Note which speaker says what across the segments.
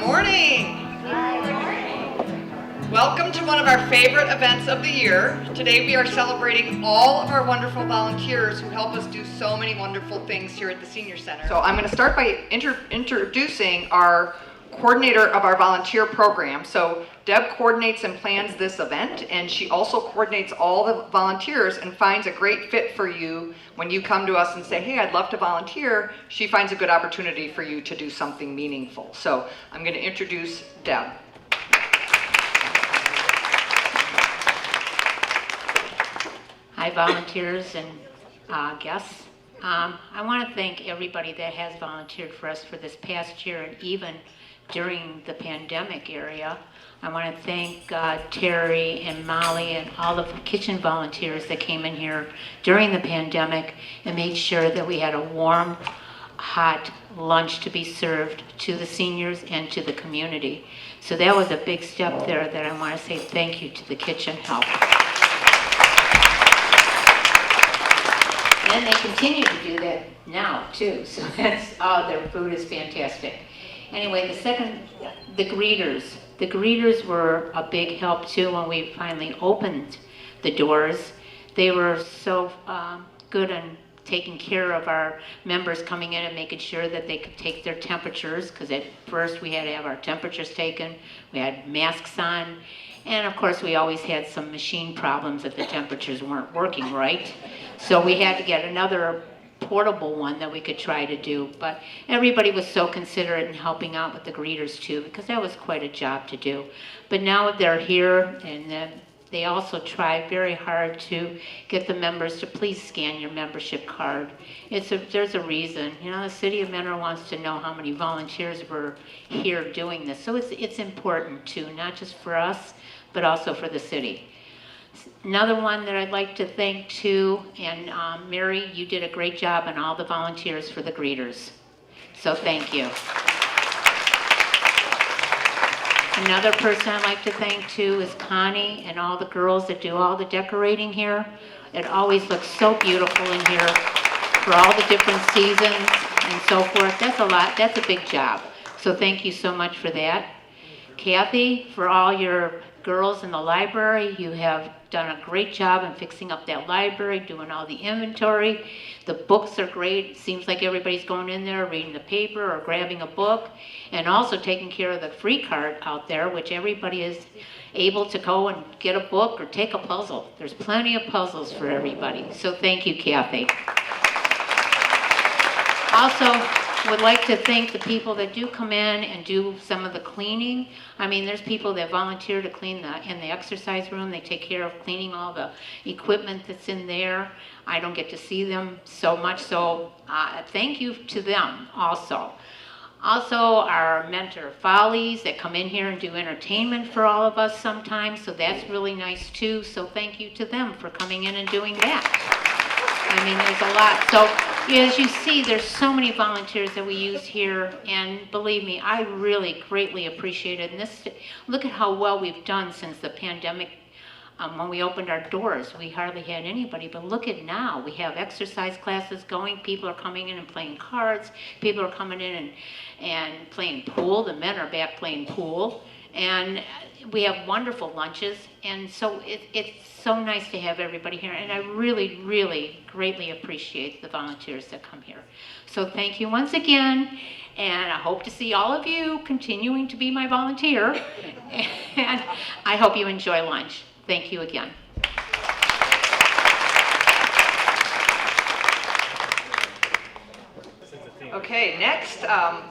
Speaker 1: morning. Welcome to one of our favorite events of the year. Today we are celebrating all of our wonderful volunteers who help us do so many wonderful things here at the Senior Center. So I'm going to start by introducing our coordinator of our volunteer program. So Deb coordinates and plans this event, and she also coordinates all the volunteers and finds a great fit for you when you come to us and say, hey, I'd love to volunteer. She finds a good opportunity for you to do something meaningful. So I'm going to introduce Deb.
Speaker 2: Hi, volunteers and guests. I want to thank everybody that has volunteered for us for this past year and even during the pandemic area. I want to thank Terry and Molly and all the kitchen volunteers that came in here during the pandemic and made sure that we had a warm, hot lunch to be served to the seniors and to the community. So that was a big step there that I want to say thank you to the kitchen help. And they continue to do that now too, so that's, their food is fantastic. Anyway, the greeters. The greeters were a big help too when we finally opened the doors. They were so good on taking care of our members coming in and making sure that they could take their temperatures, because at first we had to have our temperatures taken, we had masks on, and of course we always had some machine problems that the temperatures weren't working right. So we had to get another portable one that we could try to do, but everybody was so considerate in helping out with the greeters too, because that was quite a job to do. But now they're here, and they also try very hard to get the members to please scan your membership card. There's a reason. You know, the city of Mentor wants to know how many volunteers were here doing this. So it's important too, not just for us, but also for the city. Another one that I'd like to thank too, and Mary, you did a great job on all the volunteers for the greeters. So thank you. Another person I'd like to thank too is Connie and all the girls that do all the decorating here. It always looks so beautiful in here for all the different seasons and so forth. That's a lot, that's a big job. So thank you so much for that. Kathy, for all your girls in the library, you have done a great job in fixing up that library, doing all the inventory. The books are great. It seems like everybody's going in there, reading the paper or grabbing a book, and also taking care of the free cart out there, which everybody is able to go and get a book or take a puzzle. There's plenty of puzzles for everybody. So thank you, Kathy. Also, would like to thank the people that do come in and do some of the cleaning. I mean, there's people that volunteer to clean in the exercise room. They take care of cleaning all the equipment that's in there. I don't get to see them so much, so thank you to them also. Also, our mentor Follies that come in here and do entertainment for all of us sometimes, so that's really nice too. So thank you to them for coming in and doing that. I mean, there's a lot. So as you see, there's so many volunteers that we use here, and believe me, I really greatly appreciate it. And this, look at how well we've done since the pandemic. When we opened our doors, we hardly had anybody, but look at now. We have exercise classes going. People are coming in and playing cards. People are coming in and playing pool. The men are back playing pool. And we have wonderful lunches, and so it's so nice to have everybody here, and I really, really greatly appreciate the volunteers that come here. So thank you once again, and I hope to see all of you continuing to be my volunteer, and I hope you enjoy lunch. Thank you again.
Speaker 1: Okay, next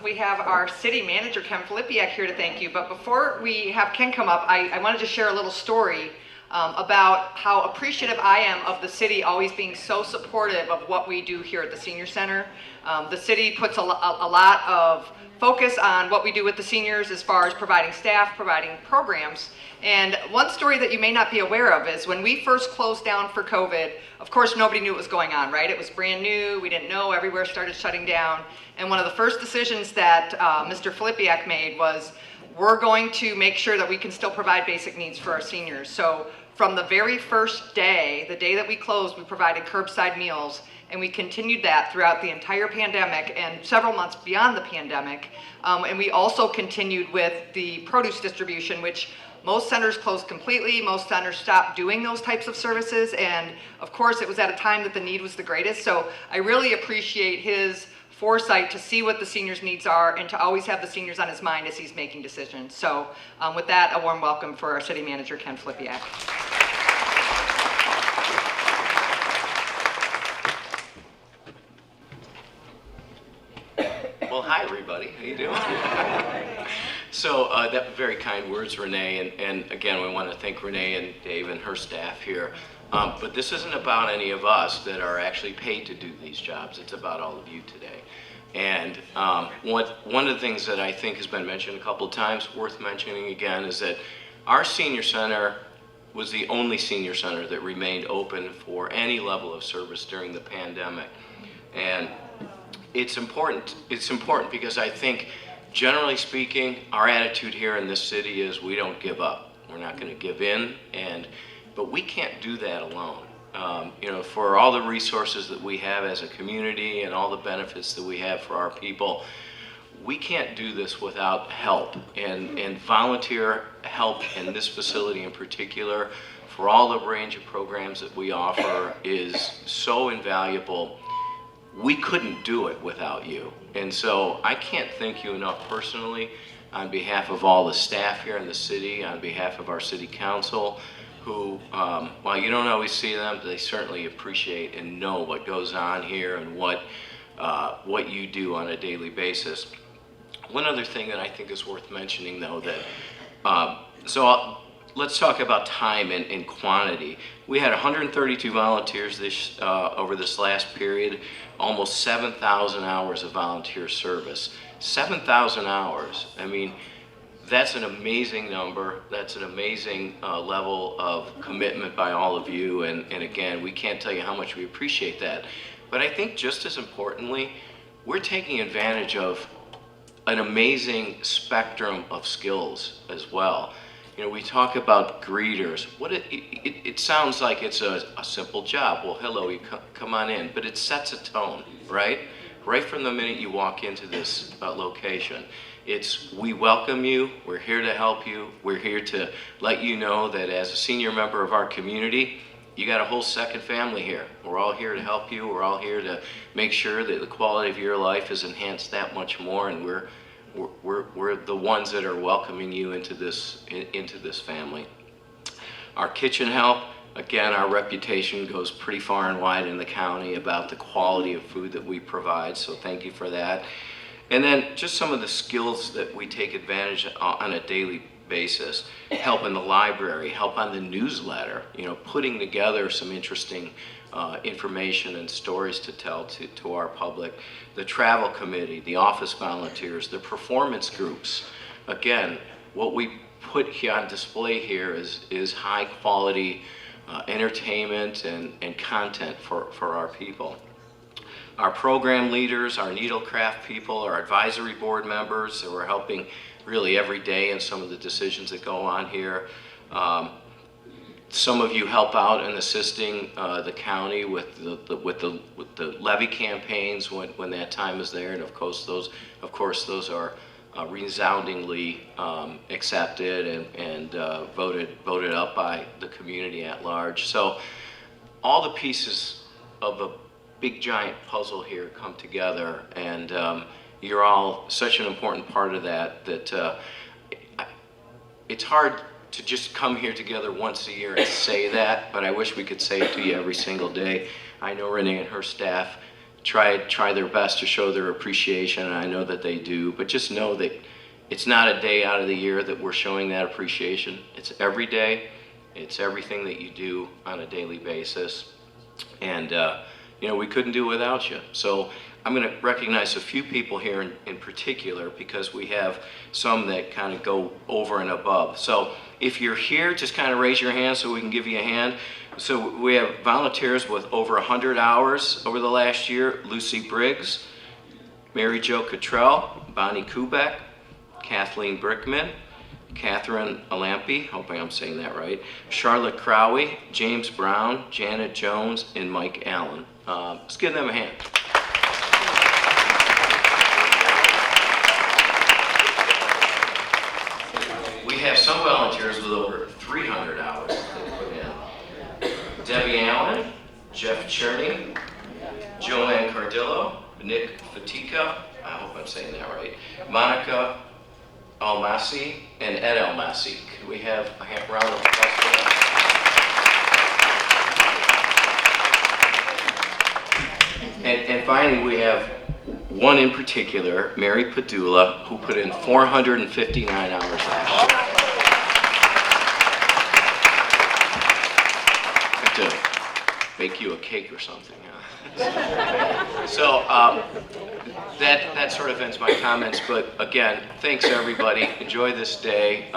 Speaker 1: we have our city manager, Ken Filipiak, here to thank you. But before we have Ken come up, I wanted to share a little story about how appreciative I am of the city always being so supportive of what we do here at the Senior Center. The city puts a lot of focus on what we do with the seniors as far as providing staff, providing programs. And one story that you may not be aware of is when we first closed down for COVID, of course nobody knew what was going on, right? It was brand new, we didn't know, everywhere started shutting down. And one of the first decisions that Mr. Filipiak made was, we're going to make sure that we can still provide basic needs for our seniors. So from the very first day, the day that we closed, we provided curbside meals. and we continued that throughout the entire pandemic and several months beyond the pandemic. And we also continued with the produce distribution, which most centers closed completely. Most centers stopped doing those types of services, and of course it was at a time that the need was the greatest. So I really appreciate his foresight to see what the seniors' needs are and to always have the seniors on his mind as he's making decisions. So with that, a warm welcome for our city manager, Ken Flipiak.
Speaker 3: Well, hi everybody. How you doing? So that very kind words, Renee, and again, we want to thank Renee and Dave and her staff here. But this isn't about any of us that are actually paid to do these jobs. It's about all of you today. And one of the things that I think has been mentioned a couple of times, worth mentioning again, is that our senior center was the only senior center that remained open for any level of service during the pandemic. And it's important because I think, generally speaking, our attitude here in this city is we don't give up. We're not going to give in, but we can't do that alone. For all the resources that we have as a community and all the benefits that we have for our people, we can't do this without help, and volunteer help in this facility in particular, for all the range of programs that we offer, is so invaluable. We couldn't do it without you. And so I can't thank you enough personally on behalf of all the staff here in the city, on behalf of our city council, who, while you don't always see them, they certainly appreciate and know what goes on here and what you do on a daily basis. One other thing that I think is worth mentioning, though, that let's talk about time and quantity. We had 132 volunteers over this last period, almost 7,000 hours of volunteer service. 7,000 hours. I mean, that's an amazing number. That's an amazing level of commitment by all of you. And again, we can't tell you how much we appreciate that. But I think just as importantly, we're taking advantage of an amazing spectrum of skills as well. We talk about greeters. It sounds like it's a simple job. Well, hello, you come on in. But it sets a tone, right? Right from the minute you walk into this location. It's, we welcome you, we're here to help you, we're here to let you know that as a senior member of our community, you got a whole second family here. We're all here to help you, we're all here to make sure that the quality of your life is enhanced that much more, and we're the ones that are welcoming you into this family. Our kitchen help, again, our reputation goes pretty far and wide in the county about the quality of food that we provide, so thank you for that. And then just some of the skills that we take advantage on a daily basis. Help in the library, help on the newsletter, putting together some interesting information and stories to tell to our public. The travel committee, the office volunteers, the performance groups. Again, what we put here on display here is high quality entertainment and content for our people. Our program leaders, our needlecraft people, our advisory board members that we're helping really every day in some of the decisions that go on here. Some of you help out in assisting the county with the levy campaigns when that time is there, and of course those are resoundingly accepted and voted up by the community at large. So all the pieces of a big giant puzzle here come together, and you're all such an important part of that it's hard to just come here together once a year and say that, but I wish we could say it to you every single day. I know Renee and her staff try their best to show their appreciation, and I know that they do, but just know that it's not a day out of the year that we're showing that appreciation. It's every day. It's everything that you do on a daily basis, and we couldn't do it without you. So I'm going to recognize a few people here in particular, because we have some that kind of go over and above. So if you're here, just kind of raise your hand so we can give you a hand. So we have volunteers with over 100 hours over the last year. Lucy Briggs, Mary Jo Cottrell, Bonnie Kubek, Kathleen Brickman, Catherine Alampi, hoping I'm saying that right, Charlotte Crowley, James Brown, Janet Jones, and Mike Allen. Let's give them a hand. We have some volunteers with over 300 hours they put in. Debbie Allen, Jeff Cherney, Joanne Cardillo, Nick Fatica, I hope I'm saying that right, Monica Almasi, and Ed Almasi. Could we have a round of applause for them? And finally, we have one in particular, Mary Padula, who put in 459 hours last year. I have to bake you a cake or something. Huh? So that sort of ends my comments. But again, thanks everybody. Enjoy this day.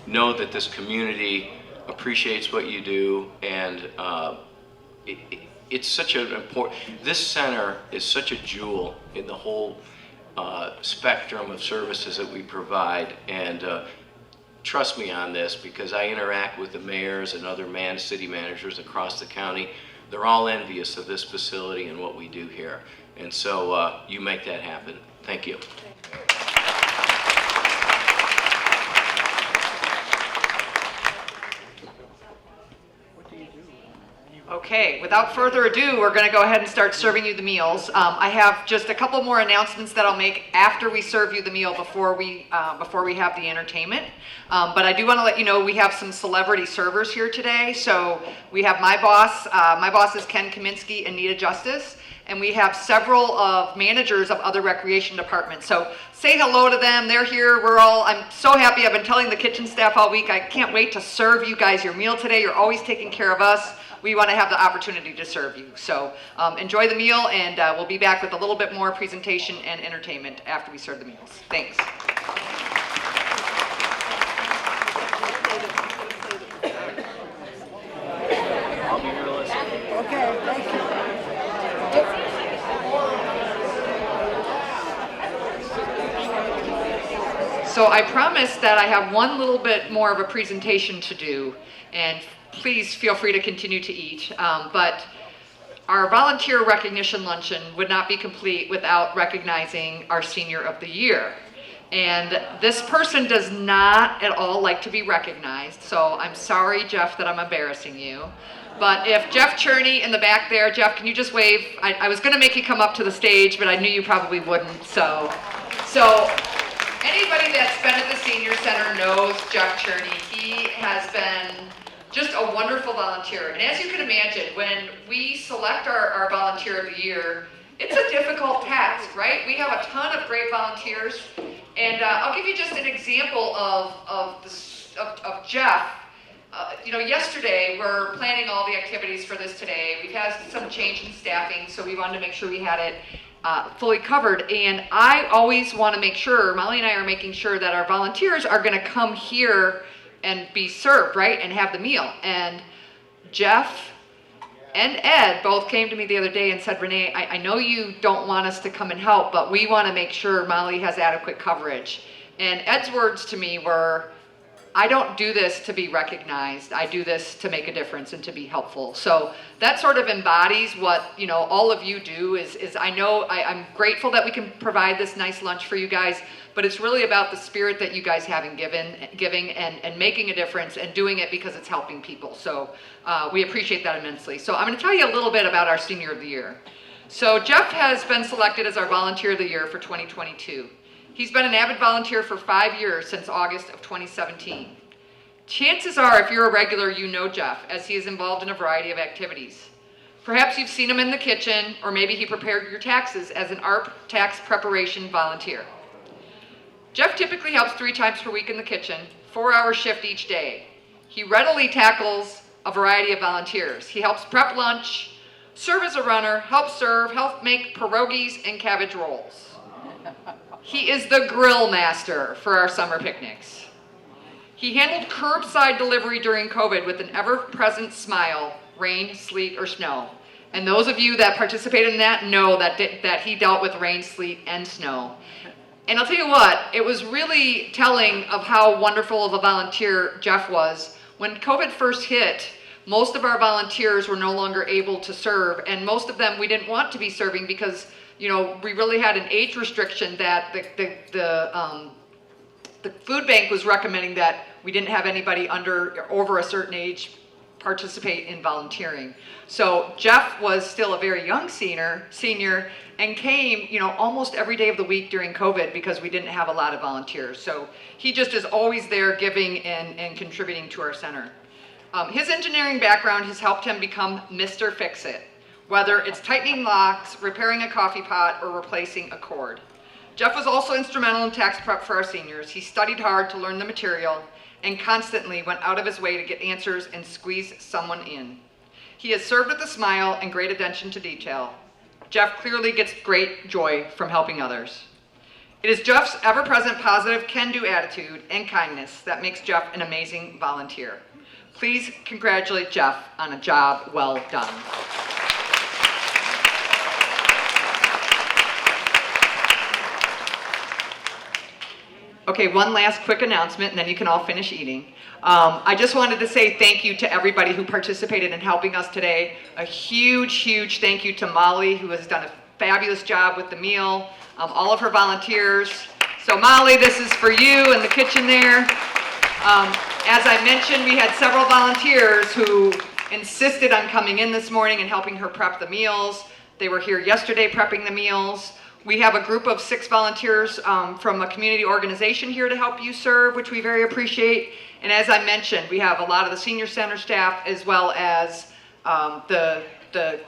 Speaker 3: Know that this community appreciates what you do, and it's such an important, this center is such a jewel in the whole spectrum of services that we provide, and trust me on this, because I interact with the mayors and other city managers across the county. They're all envious of this facility and what we do here, and so you make that happen. Thank you.
Speaker 1: Okay, without further ado, we're going to go ahead and start serving you the meals. I have just a couple more announcements that I'll make after we serve you the meal before we have the entertainment. But I do want to let you know we have some celebrity servers here today. So we have my boss. My boss is Ken Kaminsky and Nita Justice. And we have several of managers of other recreation departments. So say hello to them. They're here. I'm so happy. I've been telling the kitchen staff all week, I can't wait to serve you guys your meal today. You're always taking care of us. We want to have the opportunity to serve you. So enjoy the meal, and we'll be back with a little bit more presentation and entertainment after we serve the meals. Thanks.
Speaker 3: I'll be realistic.
Speaker 4: Okay, thank you.
Speaker 1: So I promised that I have one little bit more of a presentation to do, and please feel free to continue to eat. But our volunteer recognition luncheon would not be complete without recognizing our Senior of the Year. And this person does not at all like to be recognized, so I'm sorry, Jeff, that I'm embarrassing you. But if Jeff Cherney in the back there, Jeff, can you just wave? I was gonna make you come up to the stage, but I knew you probably wouldn't, so anybody that's been at the Senior Center knows Jeff Cherney. He has been just a wonderful volunteer. And as you can imagine, when we select our Volunteer of the Year, it's a difficult task, right? We have a ton of great volunteers. And I'll give you just an example of Jeff. Yesterday, we're planning all the activities for this today. We've had some change in staffing, so we wanted to make sure we had it fully covered. And I always want to make sure, Molly and I are making sure that our volunteers are going to come here and be served, right, and have the meal. And Jeff and Ed both came to me the other day and said, Renee, I know you don't want us to come and help, but we want to make sure Molly has adequate coverage. And Ed's words to me were, I don't do this to be recognized. I do this to make a difference and to be helpful. So that sort of embodies what all of you do. Is I know I'm grateful that we can provide this nice lunch for you guys, but it's really about the spirit that you guys have in giving and making a difference and doing it because it's helping people. So we appreciate that immensely. So I'm going to tell you a little bit about our Senior of the Year. So Jeff has been selected as our Volunteer of the Year for 2022. He's been an avid volunteer for 5 years since August of 2017. Chances are, if you're a regular, you know Jeff, as he is involved in a variety of activities. Perhaps you've seen him in the kitchen, or maybe he prepared your taxes as an ARP tax preparation volunteer. Jeff typically helps 3 times per week in the kitchen, 4-hour shift each day. He readily tackles a variety of volunteers. He helps prep lunch, serve as a runner, help make pierogies and cabbage rolls. He is the grill master for our summer picnics. He handled curbside delivery during COVID with an ever-present smile, rain, sleet, or snow. And those of you that participated in that know that he dealt with rain, sleet, and snow. And I'll tell you what, it was really telling of how wonderful of a volunteer Jeff was. When COVID first hit, most of our volunteers were no longer able to serve, and most of them we didn't want to be serving because, you know, we really had an age restriction that the food bank was recommending that we didn't have anybody over a certain age participate in volunteering. So Jeff was still a very young senior and came, you know, almost every day of the week during COVID because we didn't have a lot of volunteers. So he just is always there giving and contributing to our center. His engineering background has helped him become Mr. Fix-It, whether it's tightening locks, repairing a coffee pot, or replacing a cord. Jeff was also instrumental in tax prep for our seniors. He studied hard to learn the material and constantly went out of his way to get answers and squeeze someone in. He has served with a smile and great attention to detail. Jeff clearly gets great joy from helping others. It is Jeff's ever-present positive can-do attitude and kindness that makes Jeff an amazing volunteer. Please congratulate Jeff on a job well done. Okay, one last quick announcement, and then you can all finish eating. I just wanted to say thank you to everybody who participated in helping us today. A huge thank you to Molly, who has done a fabulous job with the meal, all of her volunteers. So Molly, this is for you in the kitchen there. As I mentioned, we had several volunteers who insisted on coming in this morning and helping her prep the meals. They were here yesterday prepping the meals. We have a group of 6 volunteers from a community organization here to help you serve, which we very appreciate. And as I mentioned, we have a lot of the senior center staff as well as the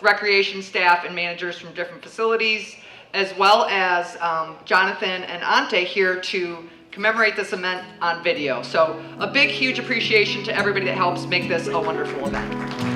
Speaker 1: recreation staff and managers from different facilities, as well as Jonathan and Ante here to commemorate this event on video. So a big, huge appreciation to everybody that helps make this a wonderful event.